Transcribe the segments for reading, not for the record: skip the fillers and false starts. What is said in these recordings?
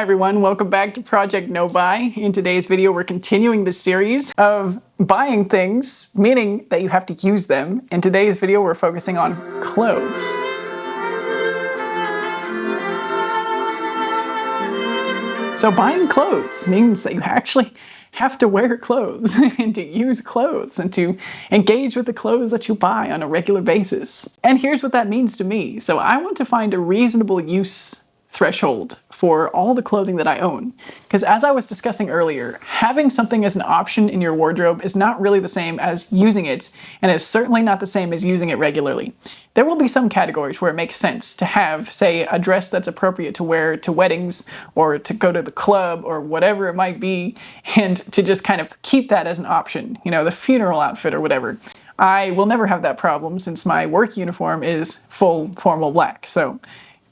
Hi everyone, welcome back to Project No Buy. In today's video, we're continuing the series of buying things, meaning that you have to use them. In today's video, we're focusing on clothes. So buying clothes means that you actually have to wear clothes and to use clothes and to engage with the clothes that you buy on a regular basis. And here's what that means to me. So I want to find a reasonable use threshold for all the clothing that I own. Because as I was discussing earlier, having something as an option in your wardrobe is not really the same as using it, and is certainly not the same as using it regularly. There will be some categories where it makes sense to have, say, a dress that's appropriate to wear to weddings or to go to the club or whatever it might be, and to just kind of keep that as an option, you know, the funeral outfit or whatever. I will never have that problem since my work uniform is full formal black. So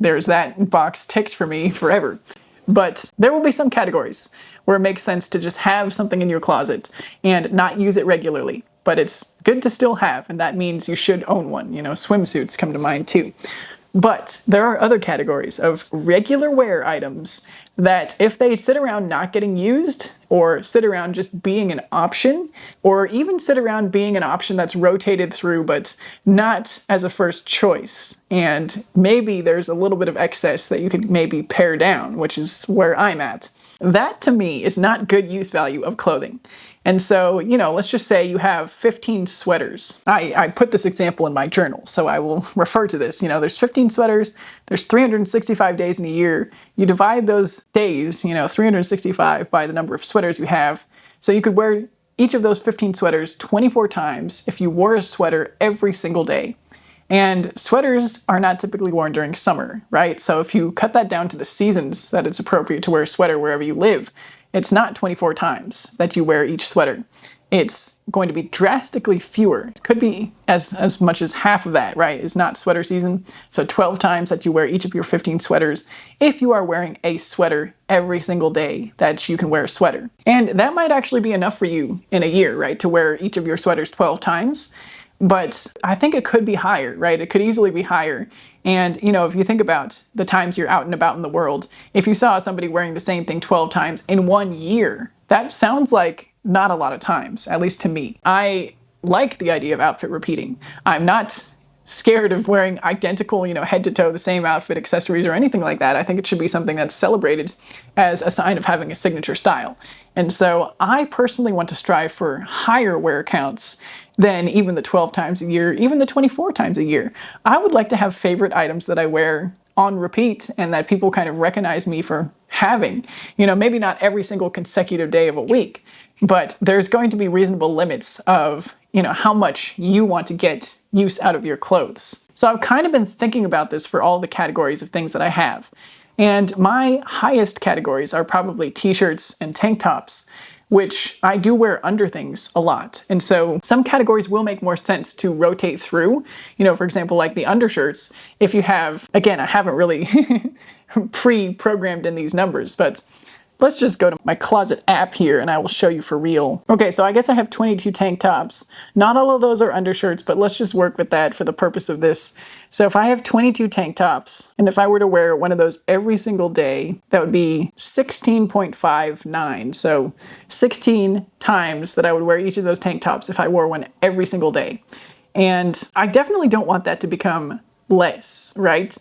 there's that box ticked for me forever. But there will be some categories where it makes sense to just have something in your closet and not use it regularly. But it's good to still have, and that means you should own one. You know, swimsuits come to mind too. But there are other categories of regular wear items that if they sit around not getting used, or sit around just being an option, or even sit around being an option that's rotated through but not as a first choice, and maybe there's a little bit of excess that you could maybe pare down, which is where I'm at. That to me is not good use value of clothing. And so, you know, let's just say you have 15 sweaters. I put this example in my journal, so I will refer to this. You know, there's 15 sweaters, there's 365 days in a year. You divide those days, you know, 365 by the number of sweaters you have. So you could wear each of those 15 sweaters 24 times if you wore a sweater every single day. And sweaters are not typically worn during summer, right? So if you cut that down to the seasons that it's appropriate to wear a sweater wherever you live, it's not 24 times that you wear each sweater. It's going to be drastically fewer. It could be as much as half of that, right? It's not sweater season. So 12 times that you wear each of your 15 sweaters if you are wearing a sweater every single day that you can wear a sweater. And that might actually be enough for you in a year, right? To wear each of your sweaters 12 times. But I think it could be higher, right? It could easily be higher. And, you know, if you think about the times you're out and about in the world, if you saw somebody wearing the same thing 12 times in 1 year, that sounds like not a lot of times, at least to me. I like the idea of outfit repeating. I'm not scared of wearing identical, you know, head to toe, the same outfit, accessories, or anything like that. I think it should be something that's celebrated as a sign of having a signature style. And so I personally want to strive for higher wear counts than even the 12 times a year, even the 24 times a year. I would like to have favorite items that I wear on repeat and that people kind of recognize me for having. You know, maybe not every single consecutive day of a week, but there's going to be reasonable limits of, you know, how much you want to get use out of your clothes. So I've kind of been thinking about this for all the categories of things that I have. And my highest categories are probably t-shirts and tank tops, which I do wear under things a lot. And so some categories will make more sense to rotate through. You know, for example, like the undershirts, if you have, again, I haven't really pre-programmed in these numbers, but let's just go to my closet app here and I will show you for real. Okay, so I guess I have 22 tank tops. Not all of those are undershirts, but let's just work with that for the purpose of this. So if I have 22 tank tops, and if I were to wear one of those every single day, that would be 16.59. So 16 times that I would wear each of those tank tops if I wore one every single day. And I definitely don't want that to become less, right?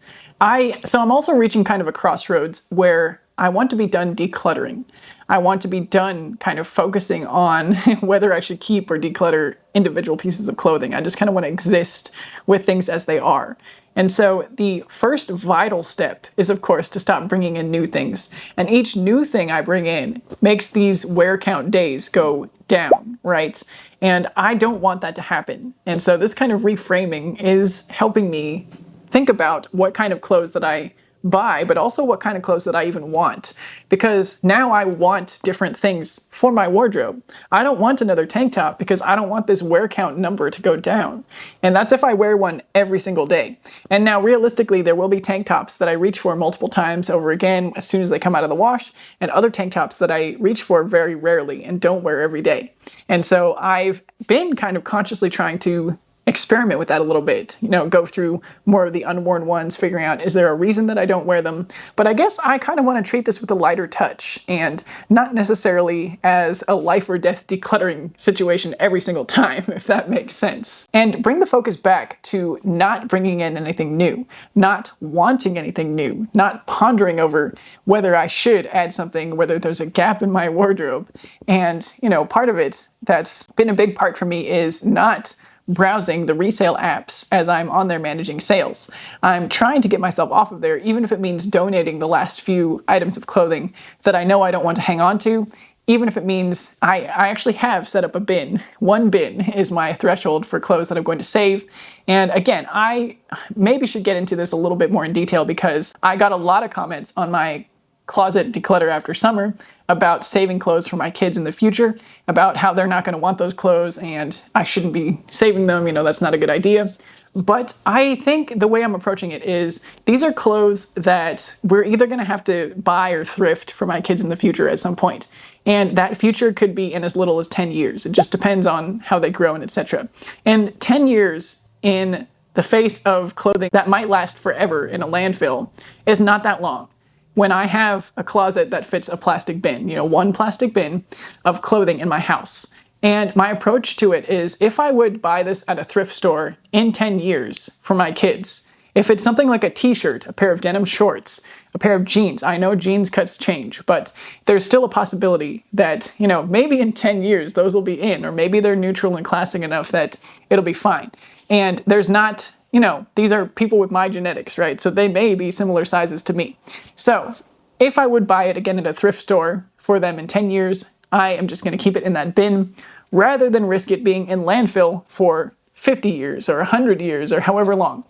So I'm also reaching kind of a crossroads where I want to be done decluttering. I want to be done kind of focusing on whether I should keep or declutter individual pieces of clothing. I just kind of want to exist with things as they are. And so the first vital step is, of course, to stop bringing in new things. And each new thing I bring in makes these wear count days go down, right? And I don't want that to happen. And so this kind of reframing is helping me think about what kind of clothes that I buy, but also what kind of clothes that I even want. Because now I want different things for my wardrobe. I don't want another tank top because I don't want this wear count number to go down. And that's if I wear one every single day. And now realistically, there will be tank tops that I reach for multiple times over again as soon as they come out of the wash, and other tank tops that I reach for very rarely and don't wear every day. And so I've been kind of consciously trying to experiment with that a little bit, go through more of the unworn ones, figuring out, is there a reason that I don't wear them? But I guess I kind of want to treat this with a lighter touch and not necessarily as a life or death decluttering situation every single time, if that makes sense. And bring the focus back to not bringing in anything new, not wanting anything new, not pondering over whether I should add something, whether there's a gap in my wardrobe. And, part of it that's been a big part for me is not browsing the resale apps as I'm on there managing sales. I'm trying to get myself off of there, even if it means donating the last few items of clothing that I know I don't want to hang on to, even if it means I actually have set up a bin. One bin is my threshold for clothes that I'm going to save. And again, I maybe should get into this a little bit more in detail because I got a lot of comments on my closet declutter after summer about saving clothes for my kids in the future, about how they're not going to want those clothes and I shouldn't be saving them, that's not a good idea. But I think the way I'm approaching it is these are clothes that we're either going to have to buy or thrift for my kids in the future at some point. And that future could be in as little as 10 years. It just depends on how they grow and etc. And 10 years in the face of clothing that might last forever in a landfill is not that long. When I have a closet that fits a plastic bin, one plastic bin of clothing in my house. And my approach to it is if I would buy this at a thrift store in 10 years for my kids, if it's something like a t-shirt, a pair of denim shorts, a pair of jeans, I know jeans cuts change, but there's still a possibility that, maybe in 10 years those will be in, or maybe they're neutral and classic enough that it'll be fine. And there's not, these are people with my genetics, right? So they may be similar sizes to me. So if I would buy it again at a thrift store for them in 10 years, I am just going to keep it in that bin rather than risk it being in landfill for 50 years or 100 years or however long.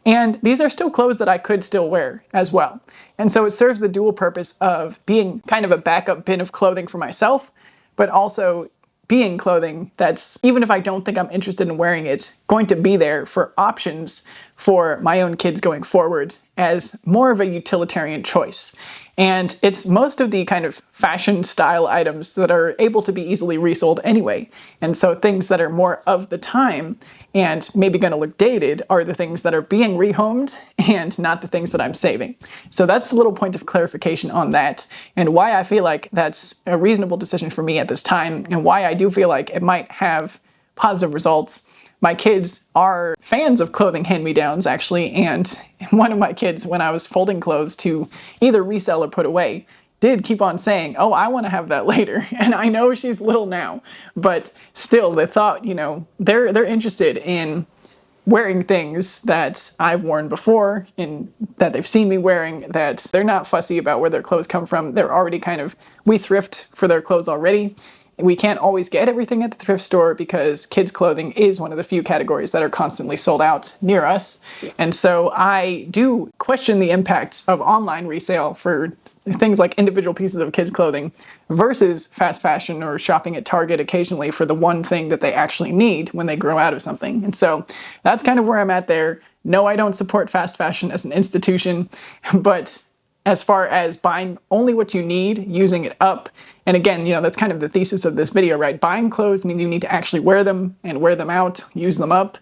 And these are still clothes that I could still wear as well. And so it serves the dual purpose of being kind of a backup bin of clothing for myself, but also being clothing that's, even if I don't think I'm interested in wearing it, going to be there for options for my own kids going forward as more of a utilitarian choice. And it's most of the kind of fashion style items that are able to be easily resold anyway. And so things that are more of the time and maybe going to look dated are the things that are being rehomed and not the things that I'm saving. So that's the little point of clarification on that and why I feel like that's a reasonable decision for me at this time and why I do feel like it might have positive results. My kids are fans of clothing hand-me-downs, actually, and one of my kids, when I was folding clothes to either resell or put away, did keep on saying, oh, I want to have that later. And I know she's little now, but still, the thought, they're interested in wearing things that I've worn before and that they've seen me wearing, that they're not fussy about where their clothes come from. They're already we thrift for their clothes already. We can't always get everything at the thrift store because kids' clothing is one of the few categories that are constantly sold out near us. And so I do question the impacts of online resale for things like individual pieces of kids' clothing versus fast fashion or shopping at Target occasionally for the one thing that they actually need when they grow out of something. And so that's kind of where I'm at there. No, I don't support fast fashion as an institution, but as far as buying only what you need, using it up. And again, that's kind of the thesis of this video, right? Buying clothes means you need to actually wear them and wear them out, use them up.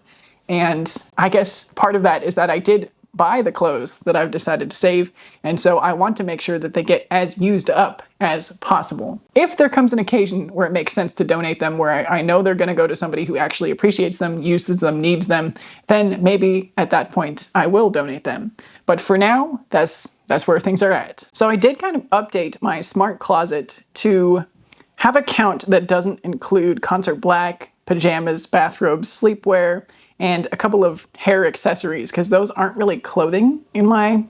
And I guess part of that is that I did buy the clothes that I've decided to save. And so I want to make sure that they get as used up as possible. If there comes an occasion where it makes sense to donate them, where I know they're going to go to somebody who actually appreciates them, uses them, needs them, then maybe at that point I will donate them. But for now, that's where things are at. So I did kind of update my smart closet to have a count that doesn't include concert black, pajamas, bathrobes, sleepwear, and a couple of hair accessories, because those aren't really clothing in my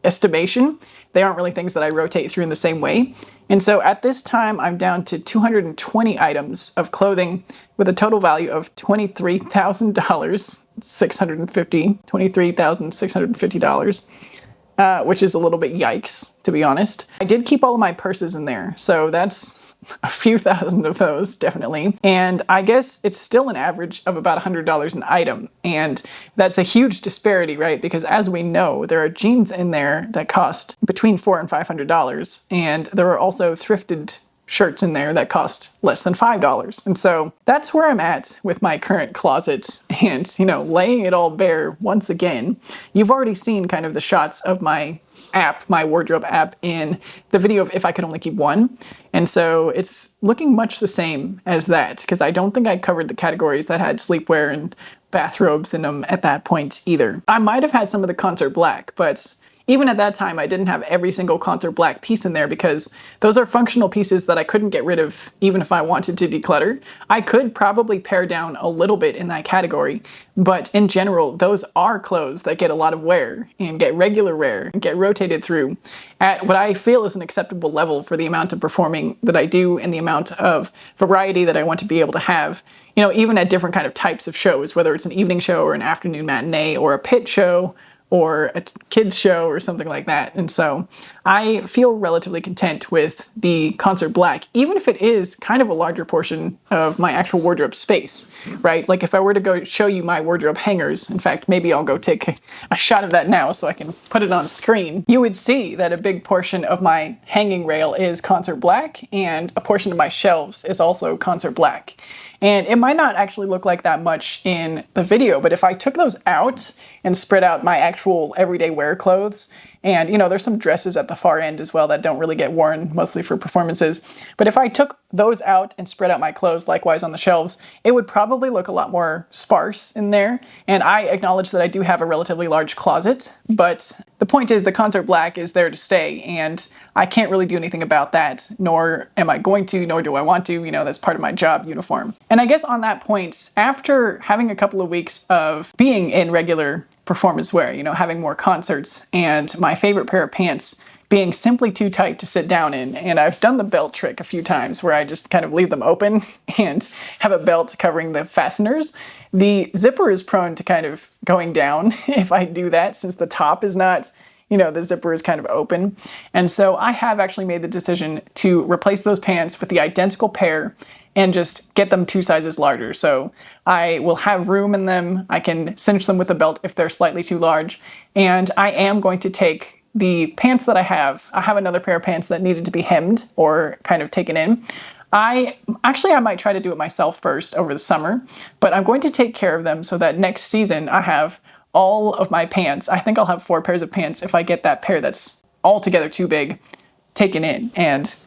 estimation. They aren't really things that I rotate through in the same way. And so at this time, I'm down to 220 items of clothing with a total value of $23,650, $23,650, which is a little bit yikes, to be honest. I did keep all of my purses in there, so that's a few thousand of those, definitely. And I guess it's still an average of about $100 an item. And that's a huge disparity, right? Because as we know, there are jeans in there that cost between $400 and $500. And there are also thrifted shirts in there that cost less than $5. And so that's where I'm at with my current closet. And, laying it all bare once again, you've already seen kind of the shots of my app, my wardrobe app, in the video of If I Could Only Keep One. And so it's looking much the same as that, because I don't think I covered the categories that had sleepwear and bathrobes in them at that point either. I might have had some of the concert black, but even at that time, I didn't have every single concert black piece in there because those are functional pieces that I couldn't get rid of even if I wanted to declutter. I could probably pare down a little bit in that category, but in general, those are clothes that get a lot of wear and get regular wear and get rotated through at what I feel is an acceptable level for the amount of performing that I do and the amount of variety that I want to be able to have, even at different kind of types of shows, whether it's an evening show or an afternoon matinee or a pit show or a kids show or something like that. And so I feel relatively content with the concert black, even if it is kind of a larger portion of my actual wardrobe space, right? Like if I were to go show you my wardrobe hangers, in fact, maybe I'll go take a shot of that now so I can put it on screen, you would see that a big portion of my hanging rail is concert black and a portion of my shelves is also concert black. And it might not actually look like that much in the video, but if I took those out and spread out my actual everyday wear clothes, and there's some dresses at the far end as well that don't really get worn, mostly for performances. But if I took those out and spread out my clothes likewise on the shelves, it would probably look a lot more sparse in there. And I acknowledge that I do have a relatively large closet, but the point is the concert black is there to stay, and I can't really do anything about that, nor am I going to, nor do I want to, that's part of my job uniform. And I guess on that point, after having a couple of weeks of being in regular performance wear, having more concerts, and my favorite pair of pants being simply too tight to sit down in. And I've done the belt trick a few times where I just kind of leave them open and have a belt covering the fasteners. The zipper is prone to kind of going down if I do that, since the top is not, the zipper is kind of open. And so I have actually made the decision to replace those pants with the identical pair and just get them 2 sizes larger. So I will have room in them. I can cinch them with a belt if they're slightly too large. And I am going to take the pants that I have another pair of pants that needed to be hemmed or kind of taken in. I might try to do it myself first over the summer, but I'm going to take care of them so that next season I have all of my pants. I think I'll have 4 pairs of pants if I get that pair that's altogether too big taken in and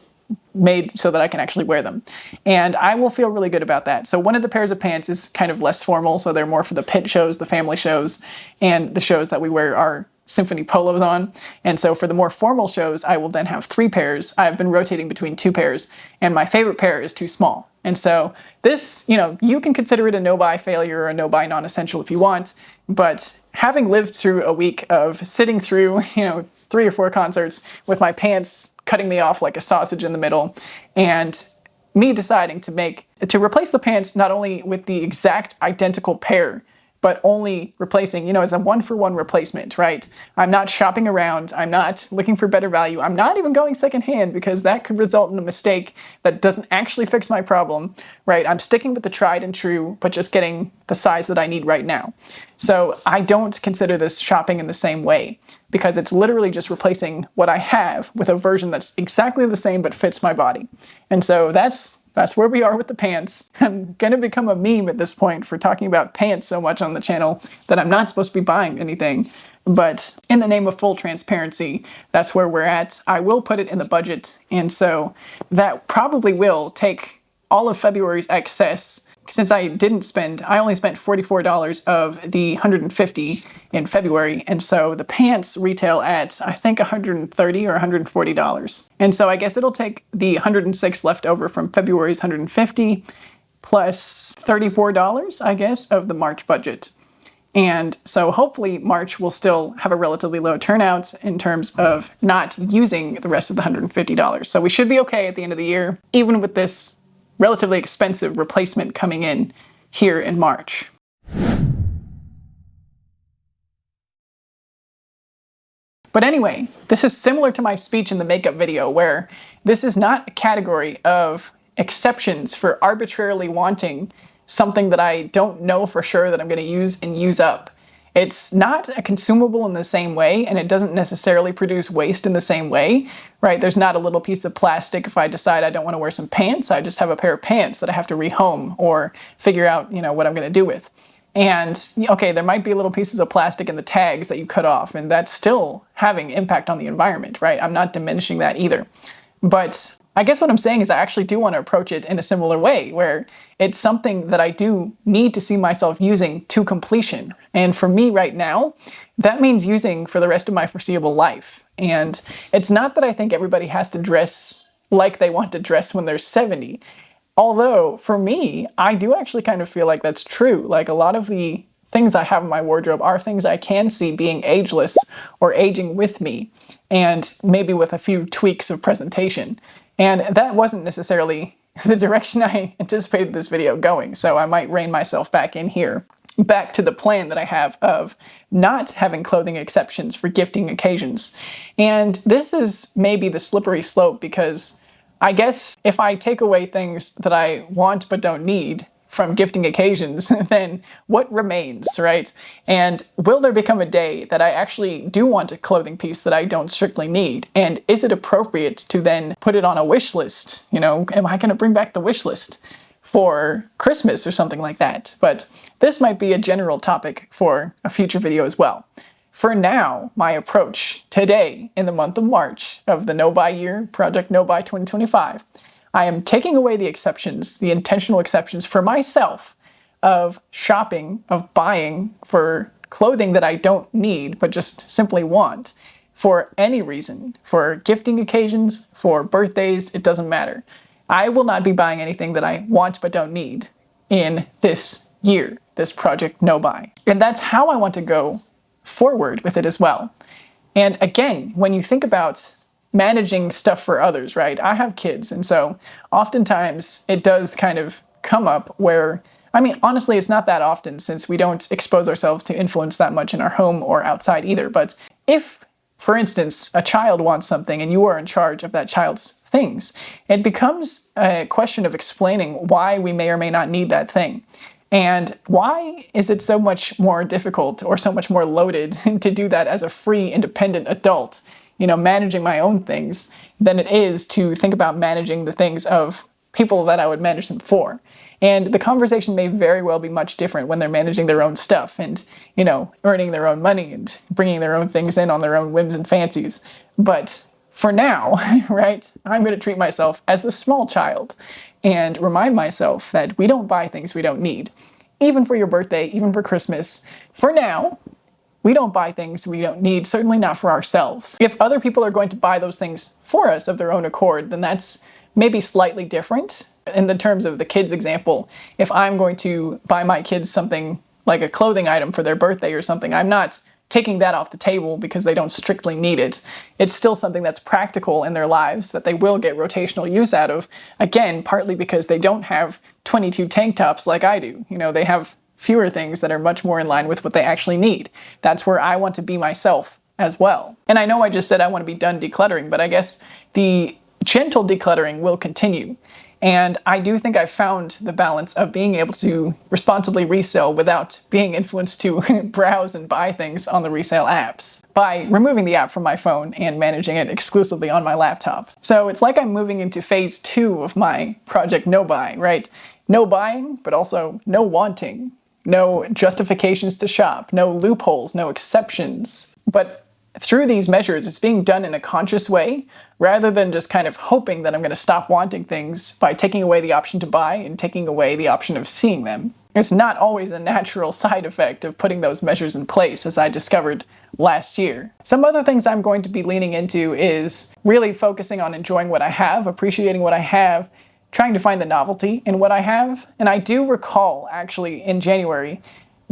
made so that I can actually wear them. And I will feel really good about that. So one of the pairs of pants is kind of less formal, so they're more for the pit shows, the family shows, and the shows that we wear our symphony polos on. And so for the more formal shows, I will then have 3 pairs. I've been rotating between 2 pairs, and my favorite pair is too small. And so this, you can consider it a no-buy failure or a no-buy non-essential if you want, but having lived through a week of sitting through, 3 or 4 concerts with my pants cutting me off like a sausage in the middle, and me deciding to replace the pants not only with the exact identical pair, but only replacing, as a 1-for-1 replacement, right? I'm not shopping around. I'm not looking for better value. I'm not even going secondhand because that could result in a mistake that doesn't actually fix my problem, right? I'm sticking with the tried and true, but just getting the size that I need right now. So I don't consider this shopping in the same way because it's literally just replacing what I have with a version that's exactly the same but fits my body. And so that's where we are with the pants. I'm going to become a meme at this point for talking about pants so much on the channel that I'm not supposed to be buying anything. But in the name of full transparency, that's where we're at. I will put it in the budget. And so that probably will take all of February's excess. Since I only spent $44 of the $150 in February. And so the pants retail at, I think, $130 or $140. And so I guess it'll take the $106 left over from February's $150 plus $34, I guess, of the March budget. And so hopefully March will still have a relatively low turnout in terms of not using the rest of the $150. So we should be okay at the end of the year, even with this relatively expensive replacement coming in here in March. But anyway, this is similar to my speech in the makeup video where this is not a category of exceptions for arbitrarily wanting something that I don't know for sure that I'm going to use and use up. It's not a consumable in the same way, and it doesn't necessarily produce waste in the same way, right? There's not a little piece of plastic. If I decide I don't want to wear some pants, I just have a pair of pants that I have to rehome or figure out, what I'm going to do with. And okay, there might be little pieces of plastic in the tags that you cut off, and that's still having impact on the environment, right? I'm not diminishing that either. But I guess what I'm saying is I actually do want to approach it in a similar way, where it's something that I do need to see myself using to completion. And for me right now, that means using for the rest of my foreseeable life. And it's not that I think everybody has to dress like they want to dress when they're 70. Although, for me, I do actually kind of feel like that's true. Like, a lot of the things I have in my wardrobe are things I can see being ageless or aging with me, and maybe with a few tweaks of presentation. And that wasn't necessarily the direction I anticipated this video going, so I might rein myself back in here. Back to the plan that I have of not having clothing exceptions for gifting occasions. And this is maybe the slippery slope, because I guess if I take away things that I want but don't need from gifting occasions, then what remains, right? And will there become a day that I actually do want a clothing piece that I don't strictly need? And is it appropriate to then put it on a wish list? Am I going to bring back the wish list for Christmas or something like that? But this might be a general topic for a future video as well. For now, my approach today in the month of March of the No Buy year, Project No Buy 2025, I am taking away the exceptions, the intentional exceptions for myself of shopping, of buying for clothing that I don't need but just simply want for any reason, for gifting occasions, for birthdays, it doesn't matter. I will not be buying anything that I want but don't need in this year, this Project No Buy. And that's how I want to go forward with it as well. And again, when you think about managing stuff for others, right? I have kids, and so oftentimes it does kind of come up where, honestly, it's not that often since we don't expose ourselves to influence that much in our home or outside either. But if, for instance, a child wants something and you are in charge of that child's things, it becomes a question of explaining why we may or may not need that thing. And why is it so much more difficult or so much more loaded to do that as a free, independent adult, managing my own things, than it is to think about managing the things of people that I would manage them for? And the conversation may very well be much different when they're managing their own stuff and, earning their own money and bringing their own things in on their own whims and fancies. But for now, right, I'm going to treat myself as the small child and remind myself that we don't buy things we don't need. Even for your birthday, even for Christmas. For now, we don't buy things we don't need, certainly not for ourselves. If other people are going to buy those things for us of their own accord, then that's maybe slightly different. In the terms of the kids example, if I'm going to buy my kids something like a clothing item for their birthday or something, I'm not taking that off the table because they don't strictly need it. It's still something that's practical in their lives that they will get rotational use out of, again, partly because they don't have 22 tank tops like I do. They have fewer things that are much more in line with what they actually need. That's where I want to be myself as well. And I know I just said I want to be done decluttering, but I guess the gentle decluttering will continue. And I do think I've found the balance of being able to responsibly resell without being influenced to browse and buy things on the resale apps by removing the app from my phone and managing it exclusively on my laptop. So it's like I'm moving into phase 2 of my Project No Buy, right? No buying, but also no wanting. No justifications to shop, no loopholes, no exceptions. But through these measures, it's being done in a conscious way, rather than just kind of hoping that I'm going to stop wanting things by taking away the option to buy and taking away the option of seeing them. It's not always a natural side effect of putting those measures in place, as I discovered last year. Some other things I'm going to be leaning into is really focusing on enjoying what I have, appreciating what I have, trying to find the novelty in what I have. And I do recall, actually, in January,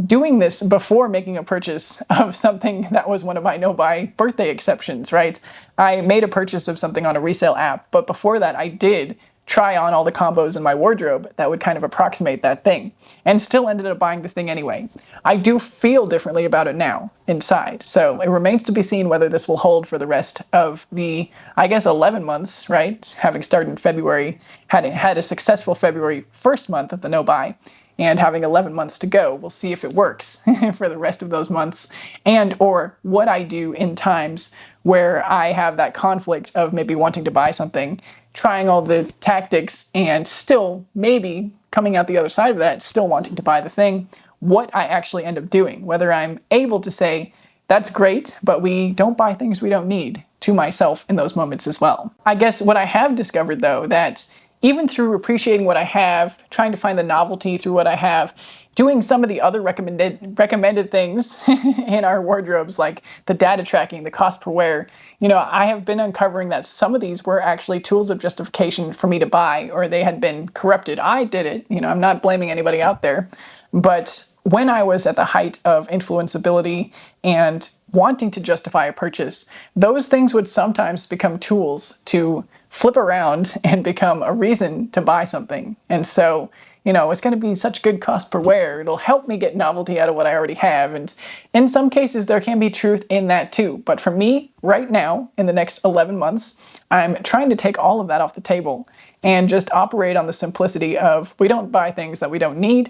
doing this before making a purchase of something that was one of my no-buy birthday exceptions, right? I made a purchase of something on a resale app, but before that I did try on all the combos in my wardrobe that would kind of approximate that thing, and still ended up buying the thing anyway. I do feel differently about it now, inside, so it remains to be seen whether this will hold for the rest of the, 11 months, right? Having started in February, had a successful February first month of the no-buy, and having 11 months to go. We'll see if it works for the rest of those months, and or what I do in times where I have that conflict of maybe wanting to buy something, trying all the tactics, and still maybe coming out the other side of that, still wanting to buy the thing, what I actually end up doing. Whether I'm able to say, that's great, but we don't buy things we don't need, to myself in those moments as well. I guess what I have discovered though, that even through appreciating what I have, trying to find the novelty through what I have, doing some of the other recommended things in our wardrobes, like the data tracking, the cost per wear, I have been uncovering that some of these were actually tools of justification for me to buy, or they had been corrupted. I did it, I'm not blaming anybody out there, but when I was at the height of influenceability and wanting to justify a purchase, those things would sometimes become tools to flip around and become a reason to buy something. And so, it's going to be such good cost per wear. It'll help me get novelty out of what I already have. And in some cases, there can be truth in that too. But for me, right now, in the next 11 months, I'm trying to take all of that off the table and just operate on the simplicity of, we don't buy things that we don't need,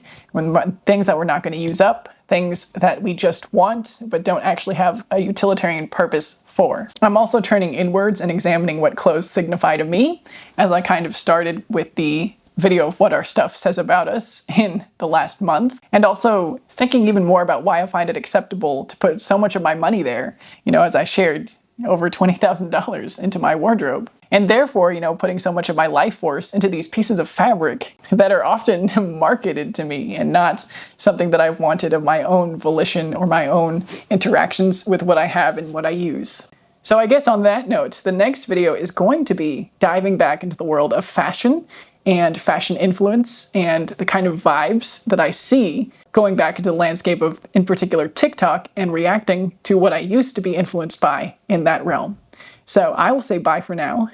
things that we're not going to use up, things that we just want but don't actually have a utilitarian purpose for. I'm also turning inwards and examining what clothes signify to me, as I kind of started with the video of what our stuff says about us in the last month, and also thinking even more about why I find it acceptable to put so much of my money there, as I shared over $20,000 into my wardrobe. And therefore, putting so much of my life force into these pieces of fabric that are often marketed to me and not something that I've wanted of my own volition or my own interactions with what I have and what I use. So I guess on that note, the next video is going to be diving back into the world of fashion and fashion influence and the kind of vibes that I see going back into the landscape of, in particular, TikTok, and reacting to what I used to be influenced by in that realm. So I will say bye for now.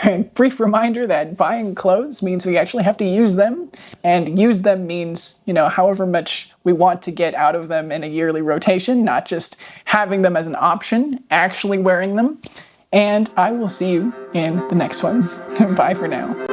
A brief reminder that buying clothes means we actually have to use them, and use them means, however much we want to get out of them in a yearly rotation, not just having them as an option, actually wearing them. And I will see you in the next one. Bye for now.